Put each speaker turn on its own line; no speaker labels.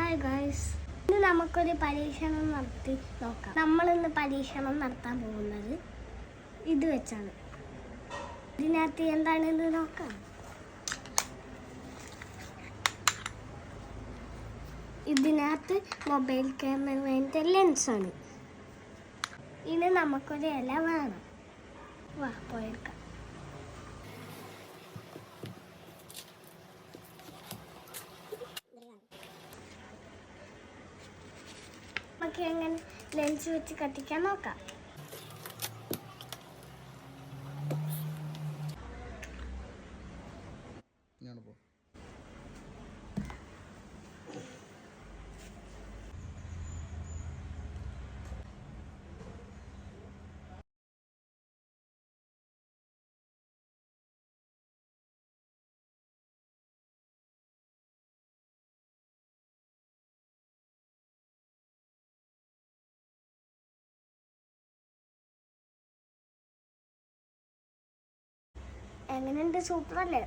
Hi guys, ഇന്ന് നമുക്കൊരു പരീക്ഷണം നടത്തി നോക്കാം. നമ്മളിന്ന് പരീക്ഷണം നടത്താൻ പോകുന്നത് ഇത് വെച്ചാണ്. ഇതിനകത്ത് എന്താണെന്ന് നോക്കാം. ഇതിനകത്ത് മൊബൈൽ ക്യാമറേൻ്റെ ലെൻസാണ്. ഇനി നമുക്കൊരു ഇല വേണം. വാ പോയെടുക്കാം. നമുക്ക് എങ്ങനെ ലെൻസ് വെച്ച് കത്തിക്കാൻ നോക്കാം. എങ്ങനെയുണ്ട്? സൂപ്പർ അല്ലേ?